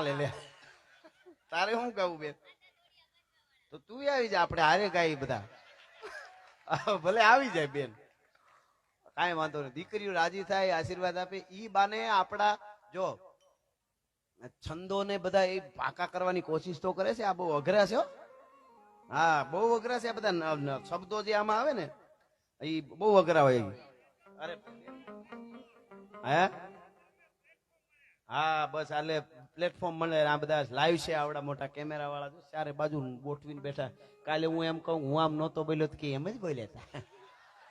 હાલે લે તારે શું ગાવું બેન તો તું આવી જા આપણે હારે ગાઈ બધા ભલે આવી જાય બેન કાંઈ વાંધો નહીં દીકરીઓ રાજી થાય આશીર્વાદ આપે ઈ બાને આપણા જો છંદો ને બધા એ પાકા કરવાની કોશિશ તો કરે છે આ બહુ અઘરા છે હા બહુ અઘરા છે આ બધા શબ્દો જે આમાં આવે ને એ બહુ અઘરા હોય અરે હે હા બસ આલે પ્લેટફોર્મ મળે આ બધા લાઈવ છે આવડા મોટા કેમેરા વાળા ચારે બાજુ ગોઠવીને બેઠા કાલે હું એમ કહું હું આમ નહોતો બોલ્યો કે એમ જ બોલ્યા હતા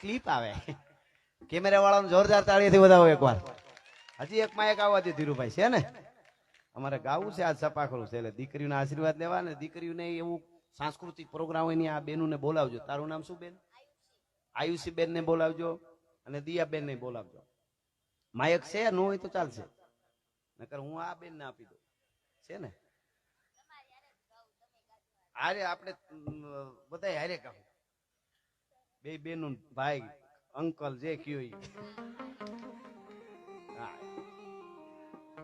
ક્લિપ આવે કેમેરા વાળાને જોરદાર તાળીથી વધાવો એકવાર હજી એક માં એક આવવા દે ધીરુભાઈ છે ને અમારે ગાવું છે આજ સપાખરું છે એટલે દીકરીઓના આશીર્વાદ લેવા ને દીકરીઓને એવું સાંસ્કૃતિક પ્રોગ્રામ હોય ને આ બેનોને બોલાવજો તારું નામ શું બેન આયુષી બેન ને બોલાવજો અને દિયા બેન ને બોલાવજો માયક છે ન હોય તો ચાલશે નકર હું આ બેન ને આપી દઉં છે ને હારે આપણે બધા હારે કહું બે બેનો ભાઈ અંકલ જે કયો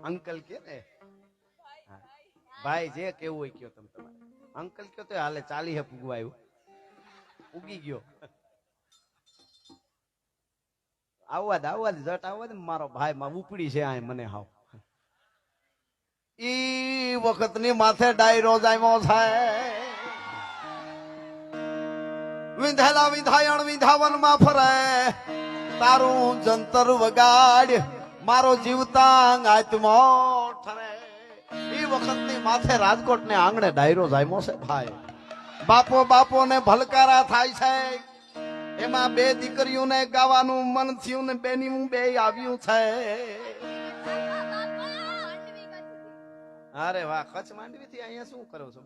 અંકલ કે ને ભાઈ જે કેવું હોય કયો તમે તમારે અંકલ કયો તો હાલે ચાલી હે પૂગવા આવ્યું ઉગી ગયો આવવા દે જટ આવવા દે મારો ભાઈ માં ઉપડી છે આ મને હાવ ઈ વખત ની માથે ડાયરો જામ્યો છે વિંધાલા વિંધાયણ વિંધાવન માં ફરે તારું જંતર વગાડ મારો જીવતાંગ આત્મો ઠરે ઈ વખત ની માથે રાજકોટ ને આંગણે ડાયરો જામ્યો છે ભાઈ બાપો ને ભલકારા થાય છે એમાં બે દીકરીઓને ગાવાનું મન થયું ને બેની બે આવ્યું છે અરે વાહ કચ્છ માંડવી થી અહીંયા શું કરો છો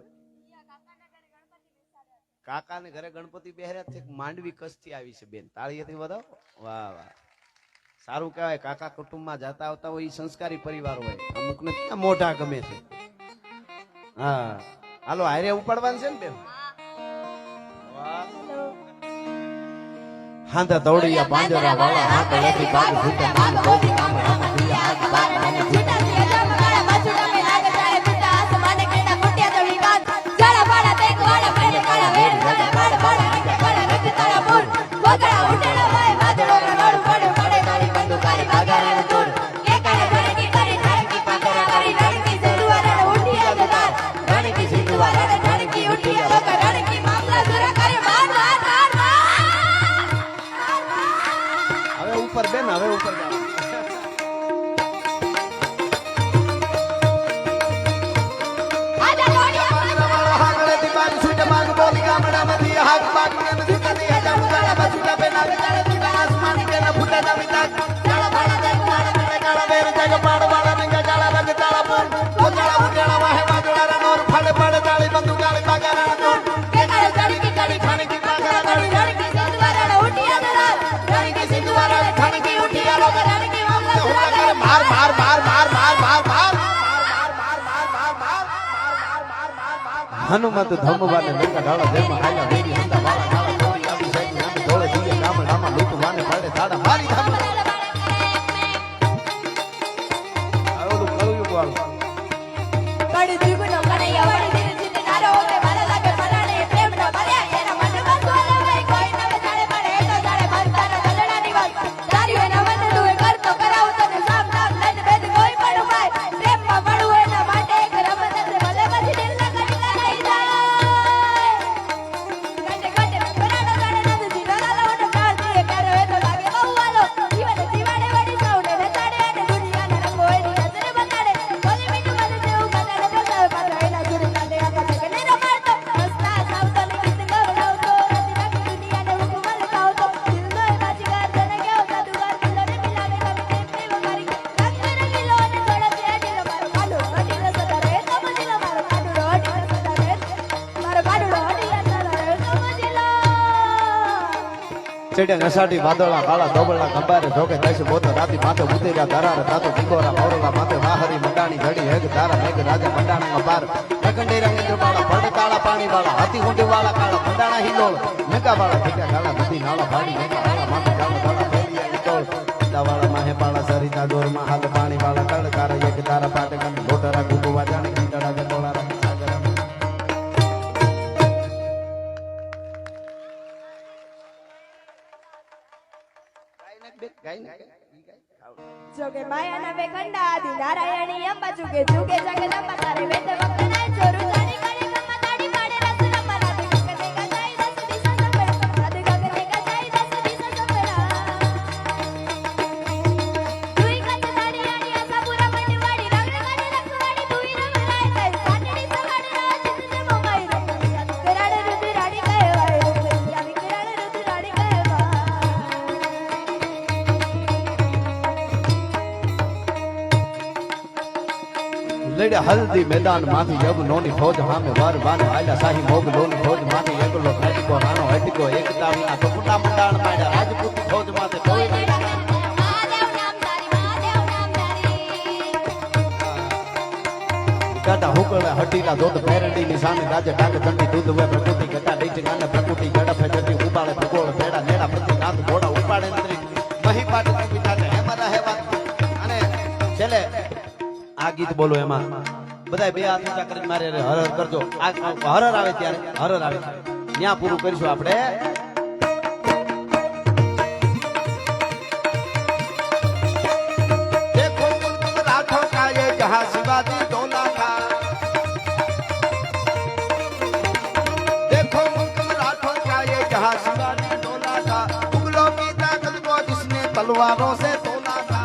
કાકા ને ઘરે ગણપતિ બેહર્યા છે માંડવી કચ્છ થી આવી છે બેન તાળીએથી વધાવો વાહ વાહ સારું કહેવાય કાકા કુટુંબમાં જતા આવતા હોય સંસ્કારી પરિવાર હોય અમુક ને ક્યાં મોઢા ગમે છે હા હાલો હારે ઉપાડવાનું છે ને બેન હાંધા દોડિયા પાંજરા વાળા હાથ લેતી બાગ ભૂતે માન ગોદી કામડા દિયા આગ બાગ નામ છૂટા દિયા જામ ગાડા બાજુડા મે લાગે તારે પિતા આસમાને કેડા મોટિયા દોડી બાગ જાડા બાડા તેક વાડા મેરે કાળા વેર જાડા બાડ બાડા રંગે કાળા રંગ તારા બોલ કોકડા ઉટેડા ભાઈ વાદળો રડોડ પડે પડે તારી બંદૂકારી બાગારા દૂર કે કાળે ધરકી કરી ધરકી પાકરા કરી રણકી સિંધુવારા ઉઠિયા જદાર રણકી સિંધુવારા રણકી ઉઠિયા લોક રણકી મામલા સુરા કરે માર માર માર ઉપર બેન હવે ઉપર જાઓ આજા લોડિયા વાળા હાગળે થી બાગ છૂટે માગ બોલી ગામડામાંથી હાક બાગ ને નથી કદી આજા ઉગાડા બસુડા બેના વિચારે તુડા આસમાન કે ના ફૂટા જાવી તાક ચાળા ભાડા દે કુવાડા કરે કાળા વેર જગ પાડ વાળા નંગા ચાળા રંગ તાળા પોર ઓ ચાળા ઉજાળા વાહે વાજોડા રનોર ફાડે ફાડે તાળી બંદૂક ગાળી બાગારા નોર કે કાળે ચડી કી ચડી ખાને કી બાગારા ગાળી રણકી સિંધુવારા ઉઠિયા દરાર રણકી સિંધુવારા ખાને કી ઉઠિયા લોક રણકી મામલા સુરા કરે માર માર માર માર માર માર માર હનુમત ધમવાને નંગા ઢાળા જેમાં હાલ્યા વેરી હંદા વાળા ઢાળા કોરી આવી સાઈડ નામ ધોળે દીએ ગામડામાં લૂંટવાને પડે ધાડા મારી ધામ આવડું કળું વાળું કડી જીવનો કનૈયા વાળી દિન જીને નારો ઓકે મારા લાગે પરાણે પ્રેમ નો ભર્યા એના મનમાં સોલાવે કોઈ નવે જાણે પડે તો જાણે બંધાના દલડાની વાત તારી એના મનનું એ કરતો કરાવ તને સામ નામ લઈને બેદ કોઈ પડું ભાઈ પ્રેમમાં પડું એના માટે એક રમત છે ભલે પછી દિલ ના કરી લઈ જાય કટે કટે પરાડો જાણે નદ જીનો લાલો ઓનો પ્યાર દીએ પ્યારો એ તો લાગે બહુ વાલો જીવન જીવાડે વડી સૌને નચાડે અને દુનિયાના રંગો એની નજરે બતાડે બોલી મીઠું મને જેવું બતાડે બતાવે પાછો એના સુર કાંડે આકા છે કે નહીં રમાડતો હસતા સાવતો ને ગીત ગવડાવતો રાતી નાખી દુનિયાને હુકુમ લગાવતો દિલનો એ બાજીગાર તને કેવો જાદુગાર દિલોને મિલાવે કવિ પ્રેમની વગારી રંગને રંગીલો અને થોડા તેડીલો મારો કાડુડો હટીલો સદા રહે તો મજીલો મારો કાડુડો હટીલો સદા રહે મારો કાડુડો હટીલો સદા રહે તો મજીલો ચડે નસાટી વાદળા કાળા દોબળા ગંબારે જોકે તૈસે બોત રાતી માથે ઉતર્યા ધરાર તાતો ટીકોરા મોરલા માથે વાહરી મંડાણી ઘડી હેગ તારા મેઘ રાજા મંડાણા પાર અખંડી રંગેન્દ્ર વાળા ભડ તાળા પાણી વાળા હાથી ઊંડી વાળા કાળા મંડાણા હિલોળ મેઘા વાળા ઠીકા કાળા નદી નાળા ભાડી મેઘા વાળા માથે ગાળા ગાળા ફેલિયા નિકોળ દાવાળા માહે પાળા સરિતા દોર માં હાલ પાણી વાળા કળ તારા એક તારા પાટે ગંધ લોટરા ગુગવા જાણે નાખ બે ગાય નાખ જોગે માયાના બે ખંડા આદિ નારાયણી અંબા જુગે જુગે જગદંબા તારે વેદ વક્ત નાય ચોરું જાણી કરી ગમ્મા તાડી પાડે રસ રંબા રાધી ગગને ગજાઈ દસ દિશા સંભળા રાધી ગગને ગજાઈ દસ દિશા સંભળા તુઈ કત તારી આણી આસાપુરા મંડવાડી રંગવાડી રખવાડી તુઈ રમરાય તઈ સાટડી સવાડ રાજ તુજે મોમાઈ રે વિકરાળ રુદ્રાડી કહેવાય રુદ્રિયા વિકરાળ રુદ્રાડી કહેવાય લડે હલ્દી મેદાન માંથી યગલોની ફોજ સામે વાર વાર આયલા શાહી મોગલોની ફોજ માંથી યગલો ખાટીકો નાનો હટીકો એક તાવીના તો કુટા મંડાણ માંડ્યા રાજપૂત ફોજ માંથી કોઈ કાટા હુકળે હટીલા દોધ પેરડી ની સામે ગાજે ડાંગ ચંડી દૂધ વે પ્રકૃતિ ગટા ડીચ ગાને પ્રકૃતિ ઝડપે જતી ઉપાડે ભૂગોળ પેડા નેડા પ્રતિ નાથ ઘોડા ઉપાડે અંતરી મહી પાટ પિતાને હેમાં રહેવા અને છેલ્લે આ ગીત બોલો એમાં બધા બે હાથ ઊંચા કરીને મારે હર હર કરજો આ હર હર આવે ત્યારે હર હર આવે ત્યાં પૂરું કરીશું આપણે देखो मुल्क राठौर का ये जहां शिवाजी डोला था देखो मुल्क राठौर का ये जहां शिवाजी डोला था मुगलों की ताकत को जिसने तलवारों से तोला था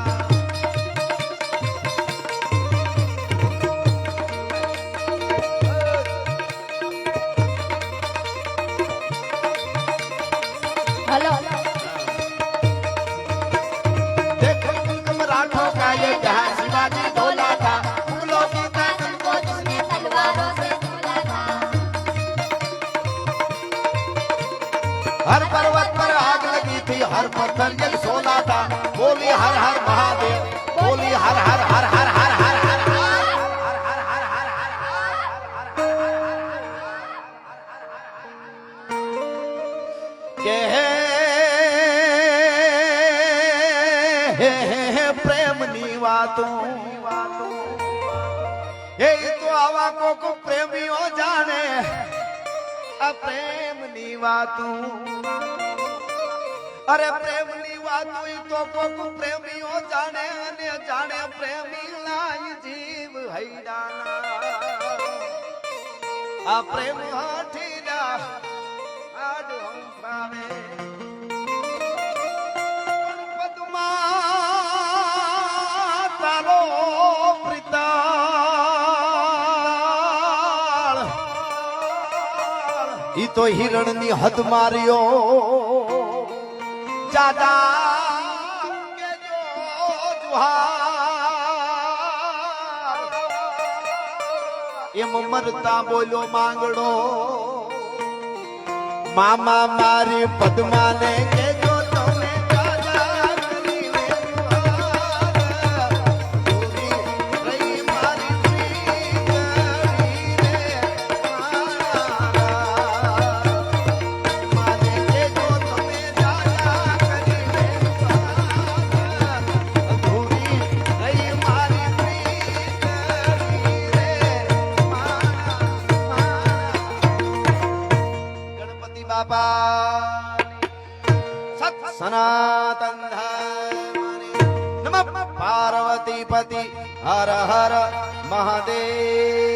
हेलो देखो मुल्क मराठों का ये जहां शिवाजी डोला था मुगलों की ताकत को जिसने तलवारों से तोला था हर पर्वत पर आग लगी थी हर पत्थर जल सोना था बोली हर हर महादेव बोली हर हर हर हर हर हर हर પ્રેમની વાતો એ તો આવા કોક પ્રેમીઓ જાણે આ પ્રેમની વાતો અરે પ્રેમની વાતો એ તો કોક પ્રેમીઓ જાણે અને જાણે પ્રેમી લાય જીવ હૈડાના આ પ્રેમ હાઠીના આડ હંફાવે તારો પ્રિતાળ ઈ તો હિરણની હદ માર્યો જાદા કે જો જુહાર એમ મરતા બોલ્યો માંગડો મામા મારી પદ્માને કે सनातन धर्म नमः पार्वती पति हर हर महादेव।